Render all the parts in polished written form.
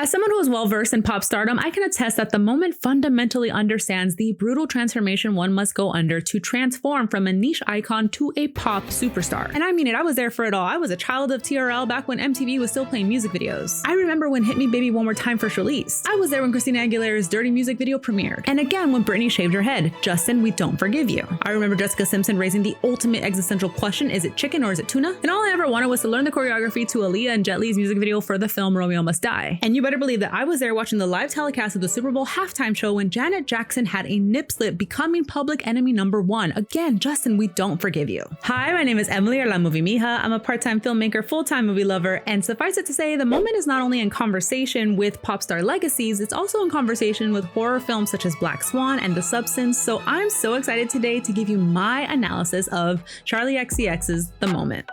As someone who is well versed in pop stardom, I can attest that the moment fundamentally understands the brutal transformation one must go under to transform from a niche icon to a pop superstar. And I mean it, I was there for it all. I was a child of TRL back when MTV was still playing music videos. I remember when Hit Me Baby One More Time first released. I was there when Christina Aguilera's Dirty music video premiered. And again when Britney shaved her head. Justin, we don't forgive you. I remember Jessica Simpson raising the ultimate existential question, is it chicken or is it tuna? And all I ever wanted was to learn the choreography to Aaliyah and Jet Li's music video for the film Romeo Must Die. And you better believe that I was there watching the live telecast of the Super Bowl halftime show when Janet Jackson had a nip slip, becoming public enemy #1. Again, Justin, we don't forgive you. Hi, my name is Emily, or La Movie Mija. I'm a part-time filmmaker, full-time movie lover, and suffice it to say, the moment is not only in conversation with pop star legacies, it's also in conversation with horror films such as Black Swan and The Substance. So I'm so excited today to give you my analysis of Charli XCX's The Moment.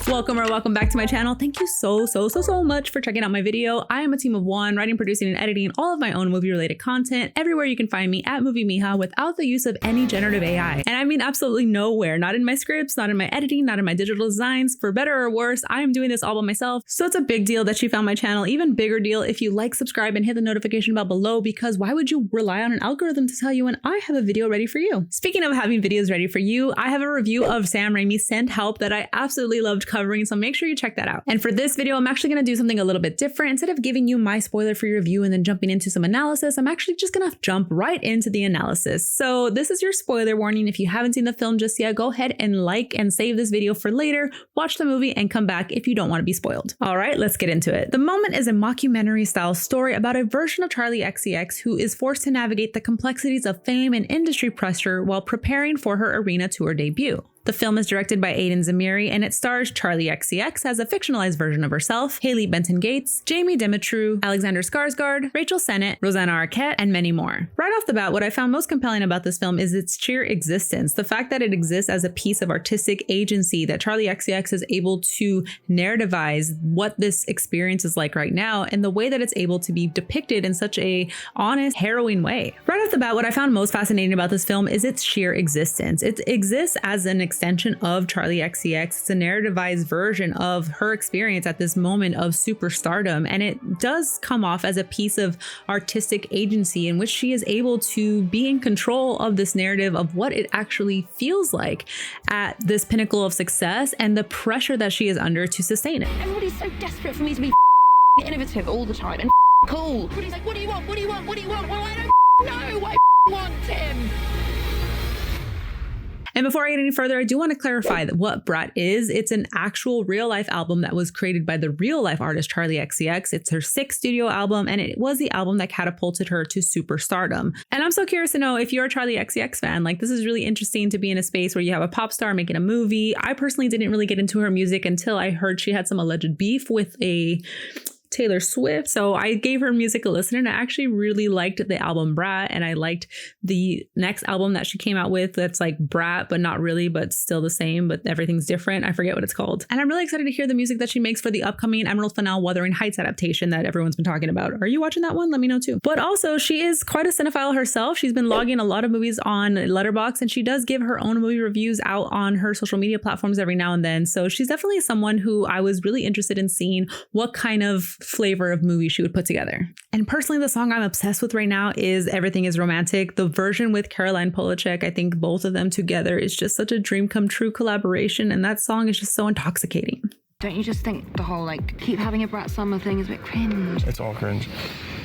Welcome back to my channel. Thank you so much for checking out my video. I am a team of one, writing, producing, and editing all of my own movie related content. Everywhere you can find me at Movie Mija without the use of any generative AI. And I mean absolutely nowhere, not in my scripts, not in my editing, not in my digital designs. For better or worse, I am doing this all by myself. So it's a big deal that you found my channel. Even bigger deal if you like, subscribe, and hit the notification bell below, because why would you rely on an algorithm to tell you when I have a video ready for you? Speaking of having videos ready for you, I have a review of Sam Raimi's Send Help that I absolutely loved covering, so make sure you check that out. And for this video, I'm actually going to do something a little bit different. Instead of giving you my spoiler-free review and then jumping into some analysis, I'm actually just going to jump right into the analysis. So this is your spoiler warning. If you haven't seen the film just yet, go ahead and like and save this video for later, watch the movie, and come back if you don't want to be spoiled. All right, let's get into it. The Moment is a mockumentary style story about a version of Charli XCX who is forced to navigate the complexities of fame and industry pressure while preparing for her arena tour debut. The film is directed by Aidan Zamiri, and it stars Charli XCX as a fictionalized version of herself, Haley Benton Gates, Jamie Demetriou, Alexander Skarsgård, Rachel Sennett, Rosanna Arquette, and many more. Right off the bat, what I found most compelling about this film is its sheer existence. The fact that it exists as a piece of artistic agency, that Charli XCX is able to narrativize what this experience is like right now, and the way that it's able to be depicted in such a honest, harrowing way. Right off the bat, what I found most fascinating about this film is its sheer existence. It exists as an extension of Charli XCX. It's a narrativized version of her experience at this moment of superstardom, and it does come off as a piece of artistic agency in which she is able to be in control of this narrative of what it actually feels like at this pinnacle of success and the pressure that she is under to sustain it. Everybody's so desperate for me to be innovative all the time and cool. Everybody's like, what do you want? What do you want? What do you want? Well, I don't know. I want him. And before I get any further, I do want to clarify that what Brat is. It's an actual real life album that was created by the real life artist Charli XCX. It's her 6th studio album, and it was the album that catapulted her to superstardom. And I'm so curious to know if you're a Charli XCX fan. Like, this is really interesting to be in a space where you have a pop star making a movie. I personally didn't really get into her music until I heard she had some alleged beef with a Taylor Swift. So I gave her music a listen, and I actually really liked the album Brat, and I liked the next album that she came out with that's like Brat, but not really, but still the same, but everything's different. I forget what it's called. And I'm really excited to hear the music that she makes for the upcoming Emerald Fennell Wuthering Heights adaptation that everyone's been talking about. Are you watching that one? Let me know too. But also, she is quite a cinephile herself. She's been logging a lot of movies on Letterboxd, and she does give her own movie reviews out on her social media platforms every now and then. So she's definitely someone who I was really interested in seeing what kind of flavor of movie she would put together. And personally, the song I'm obsessed with right now is Everything Is Romantic. The version with Caroline Polachek, I think both of them together is just such a dream come true collaboration, and that song is just so intoxicating. Don't you just think the whole like keep having a Brat summer thing is a bit cringe? It's all cringe.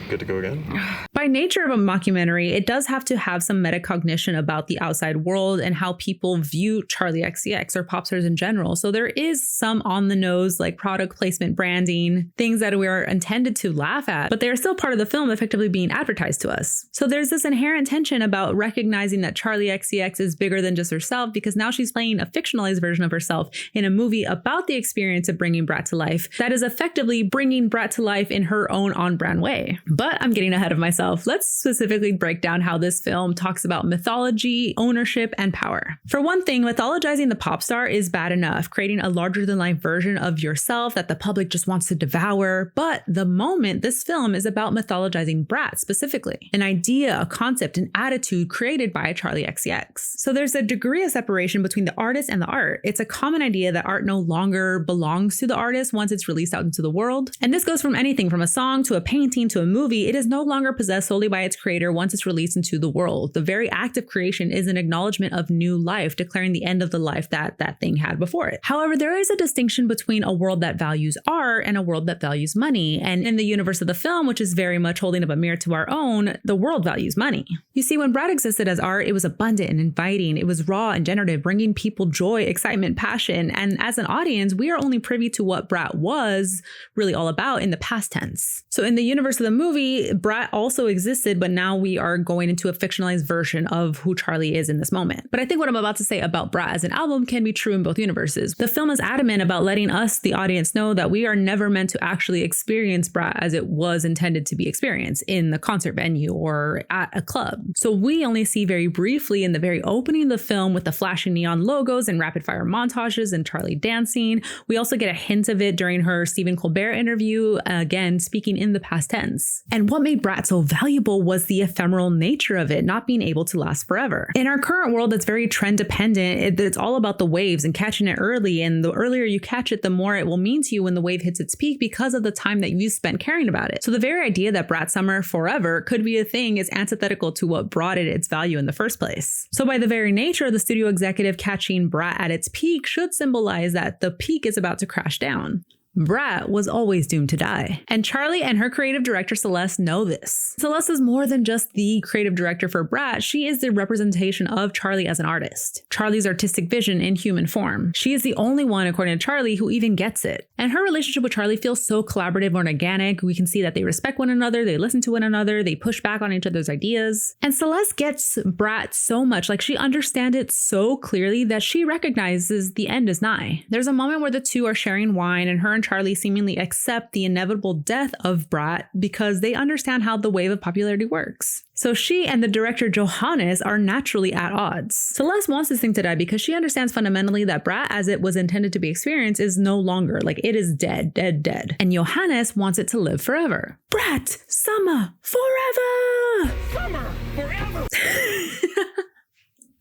Good to go again. By nature of a mockumentary, it does have to have some metacognition about the outside world and how people view Charli XCX or pop stars in general. So there is some on the nose, like product placement, branding, things that we are intended to laugh at, but they are still part of the film effectively being advertised to us. So there's this inherent tension about recognizing that Charli XCX is bigger than just herself, because now she's playing a fictionalized version of herself in a movie about the experience of bringing Brat to life that is effectively bringing Brat to life in her own on-brand way. But I'm getting ahead of myself. Let's specifically break down how this film talks about mythology, ownership, and power. For one thing, mythologizing the pop star is bad enough, creating a larger-than-life version of yourself that the public just wants to devour. But the moment this film is about mythologizing Brat specifically, an idea, a concept, an attitude created by Charli XCX. So there's a degree of separation between the artist and the art. It's a common idea that art no longer belongs to the artist once it's released out into the world. And this goes from anything from a song to a painting to a movie. It is no longer possessed solely by its creator once it's released into the world. The very act of creation is an acknowledgement of new life, declaring the end of the life that thing had before it. However, there is a distinction between a world that values art and a world that values money. And in the universe of the film, which is very much holding up a mirror to our own, the world values money. You see, when Brat existed as art, it was abundant and inviting. It was raw and generative, bringing people joy, excitement, passion. And as an audience, we are only privy to what Brat was really all about in the past tense. So in the universe of the movie, Brat also existed, but now we are going into a fictionalized version of who Charli is in this moment. But I think what I'm about to say about Brat as an album can be true in both universes. The film is adamant about letting us, the audience, know that we are never meant to actually experience Brat as it was intended to be experienced in the concert venue or at a club. So we only see very briefly in the very opening of the film with the flashing neon logos and rapid fire montages and Charli dancing. We also get a hint of it during her Stephen Colbert interview, again, speaking in the past tense. And what made Brat so valuable was the ephemeral nature of it, not being able to last forever. In our current world that's very trend dependent, it's all about the waves and catching it early. And the earlier you catch it, the more it will mean to you when the wave hits its peak because of the time that you spent caring about it. So the very idea that Brat Summer forever could be a thing is antithetical to what brought it its value in the first place. So by the very nature, the studio executive catching Brat at its peak should symbolize that the peak is about to crash down. Brat was always doomed to die. And Charli and her creative director Celeste know this. Celeste is more than just the creative director for Brat. She is the representation of Charli as an artist. Charli's artistic vision in human form. She is the only one, according to Charli, who even gets it. And her relationship with Charli feels so collaborative and organic. We can see that they respect one another, they listen to one another, they push back on each other's ideas. And Celeste gets Brat so much, like she understands it so clearly that she recognizes the end is nigh. There's a moment where the two are sharing wine and her and Charli seemingly accept the inevitable death of Brat because they understand how the wave of popularity works. So she and the director Johannes are naturally at odds. Celeste wants this thing to die because she understands fundamentally that Brat, as it was intended to be experienced, is no longer, like it is dead, dead, dead. And Johannes wants it to live forever. Brat, summer, forever! Summer forever.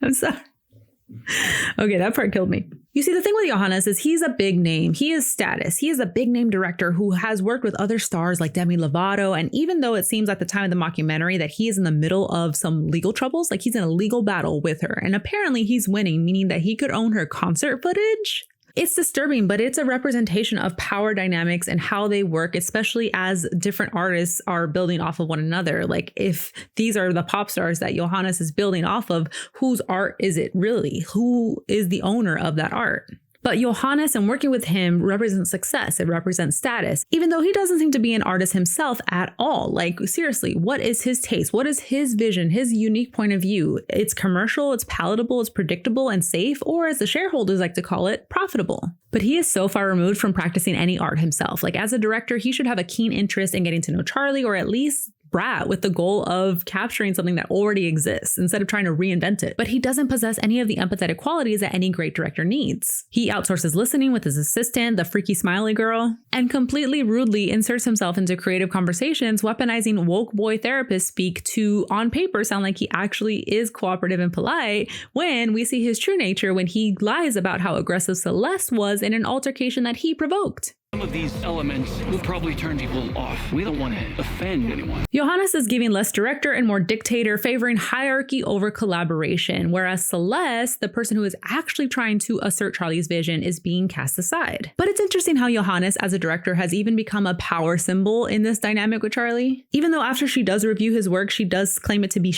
I'm sorry. Okay, that part killed me. You see, the thing with Johannes is he's a big name. He is status. He is a big name director who has worked with other stars like Demi Lovato. And even though it seems at the time of the mockumentary that he is in the middle of some legal troubles, like he's in a legal battle with her. And apparently he's winning, meaning that he could own her concert footage. It's disturbing, but it's a representation of power dynamics and how they work, especially as different artists are building off of one another. Like if these are the pop stars that Johannes is building off of, whose art is it really? Who is the owner of that art? But Johannes and working with him represents success. It represents status, even though he doesn't seem to be an artist himself at all. Like seriously, what is his taste? What is his vision, his unique point of view? It's commercial, it's palatable, it's predictable and safe, or as the shareholders like to call it, profitable. But he is so far removed from practicing any art himself. Like as a director, he should have a keen interest in getting to know Charli, or at least Brat, with the goal of capturing something that already exists instead of trying to reinvent it. But he doesn't possess any of the empathetic qualities that any great director needs. He outsources listening with his assistant, the freaky smiley girl, and completely rudely inserts himself into creative conversations, weaponizing woke boy therapist speak to, on paper, sound like he actually is cooperative and polite, when we see his true nature when he lies about how aggressive Celeste was in an altercation that he provoked. Some of these elements will probably turn people off. We don't want to offend anyone. Johannes is giving less director and more dictator, favoring hierarchy over collaboration, whereas Celeste, the person who is actually trying to assert Charli's vision, is being cast aside. But it's interesting how Johannes, as a director, has even become a power symbol in this dynamic with Charli. Even though after she does review his work, she does claim it to be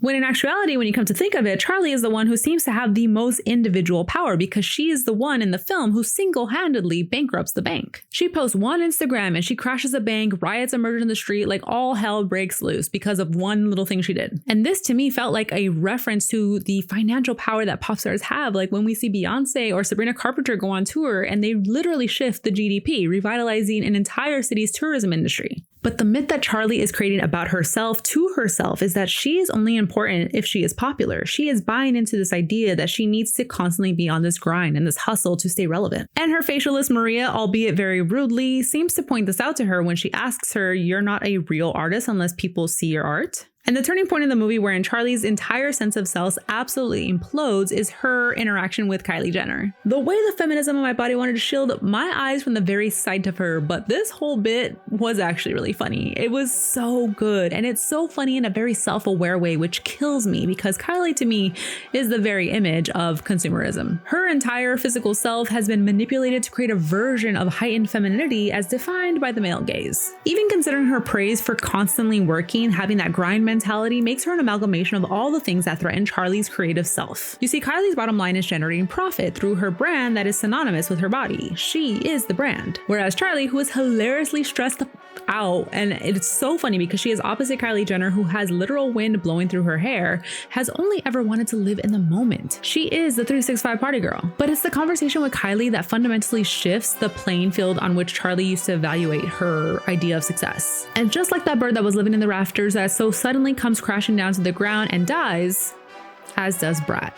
when in actuality, when you come to think of it, Charli is the one who seems to have the most individual power because she is the one in the film who single-handedly bankrupts the bank. She posts one Instagram and she crashes a bank, riots emerge in the street, like all hell breaks loose because of one little thing she did. And this to me felt like a reference to the financial power that pop stars have, like when we see Beyonce or Sabrina Carpenter go on tour and they literally shift the GDP, revitalizing an entire city's tourism industry. But the myth that Charli is creating about herself to herself is that she is only important if she is popular. She is buying into this idea that she needs to constantly be on this grind and this hustle to stay relevant. And her facialist Maria, albeit very rudely, seems to point this out to her when she asks her, "You're not a real artist unless people see your art?" And the turning point in the movie wherein Charli's entire sense of self absolutely implodes is her interaction with Kylie Jenner. The way the feminism of my body wanted to shield my eyes from the very sight of her, but this whole bit was actually really funny. It was so good, and it's so funny in a very self-aware way, which kills me because Kylie to me is the very image of consumerism. Her entire physical self has been manipulated to create a version of heightened femininity as defined by the male gaze. Even considering her praise for constantly working, having that grind mentality makes her an amalgamation of all the things that threaten Charli's creative self. You see, Kylie's bottom line is generating profit through her brand that is synonymous with her body. She is the brand. Whereas Charli, who is hilariously stressed out, and it's so funny because she is opposite Kylie Jenner, who has literal wind blowing through her hair, has only ever wanted to live in the moment. She is the 365 party girl. But it's the conversation with Kylie that fundamentally shifts the playing field on which Charli used to evaluate her idea of success. And just like that bird that was living in the rafters that so suddenly comes crashing down to the ground and dies, as does Brat.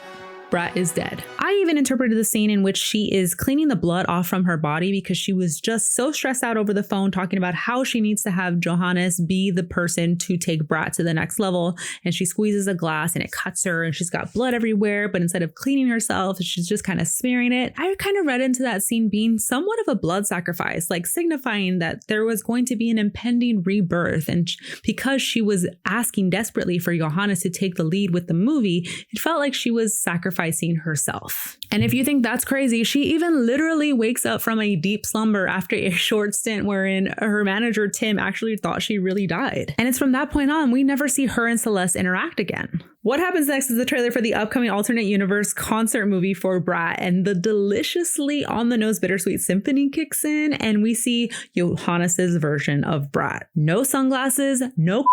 Brat is dead. I even interpreted the scene in which she is cleaning the blood off from her body because she was just so stressed out over the phone talking about how she needs to have Johannes be the person to take Brat to the next level. And she squeezes a glass and it cuts her and she's got blood everywhere. But instead of cleaning herself, she's just kind of smearing it. I kind of read into that scene being somewhat of a blood sacrifice, like signifying that there was going to be an impending rebirth. And because she was asking desperately for Johannes to take the lead with the movie, it felt like she was sacrificing herself. And if you think that's crazy, she even literally wakes up from a deep slumber after a short stint wherein her manager Tim actually thought she really died. And it's from that point on, we never see her and Celeste interact again. What happens next is the trailer for the upcoming alternate universe concert movie for Brat, and the deliciously on-the-nose bittersweet symphony kicks in, and we see Johannes's version of Brat. No sunglasses, no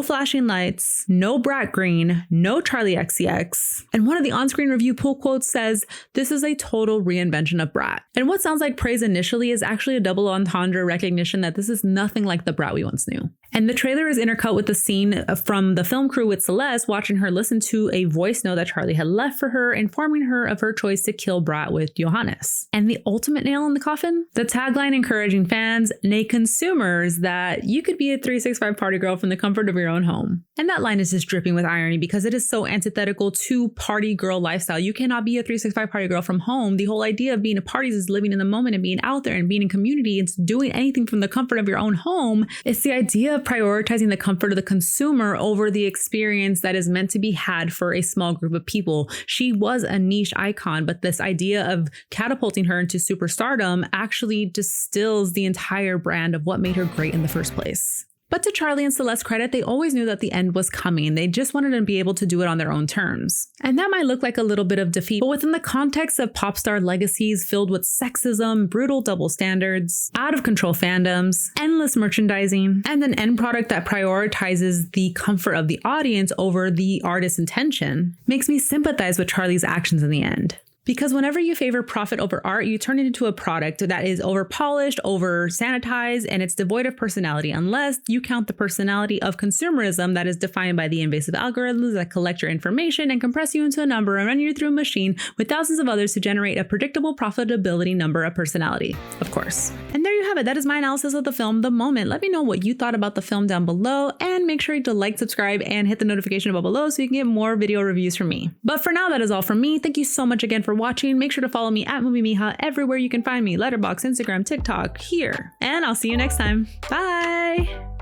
flashing lights, no Brat green, no Charli XCX. And one of the on-screen review pull quotes says, "This is a total reinvention of Brat." And what sounds like praise initially is actually a double entendre recognition that this is nothing like the Brat we once knew. And the trailer is intercut with the scene from the film crew with Celeste watching her listen to a voice note that Charli had left for her, informing her of her choice to kill Brat with Johannes. And the ultimate nail in the coffin? The tagline encouraging fans, nay consumers, that you could be a 365 party girl from the comfort of your own home. And that line is just dripping with irony because it is so antithetical to party girl lifestyle. You cannot be a 365 party girl from home. The whole idea of being a party is living in the moment and being out there and being in community and doing anything from the comfort of your own home. It's the idea of prioritizing the comfort of the consumer over the experience that is meant to be had for a small group of people. She was a niche icon, but this idea of catapulting her into superstardom actually distills the entire brand of what made her great in the first place. But to Charli and Celeste's credit, they always knew that the end was coming. They just wanted to be able to do it on their own terms. And that might look like a little bit of defeat, but within the context of pop star legacies filled with sexism, brutal double standards, out of control fandoms, endless merchandising, and an end product that prioritizes the comfort of the audience over the artist's intention, makes me sympathize with Charli's actions in the end. Because whenever you favor profit over art, you turn it into a product that is over-polished, over-sanitized, and it's devoid of personality, unless you count the personality of consumerism that is defined by the invasive algorithms that collect your information and compress you into a number and run you through a machine with thousands of others to generate a predictable profitability number of personality, of course. And there you have it. That is my analysis of the film, The Moment. Let me know what you thought about the film down below, and make sure to like, subscribe, and hit the notification bell below so you can get more video reviews from me. But for now, that is all from me. Thank you so much again for watching. Make sure to follow me at Movie Mija everywhere you can find me, Letterboxd, Instagram, TikTok, here. And I'll see you next time. Bye!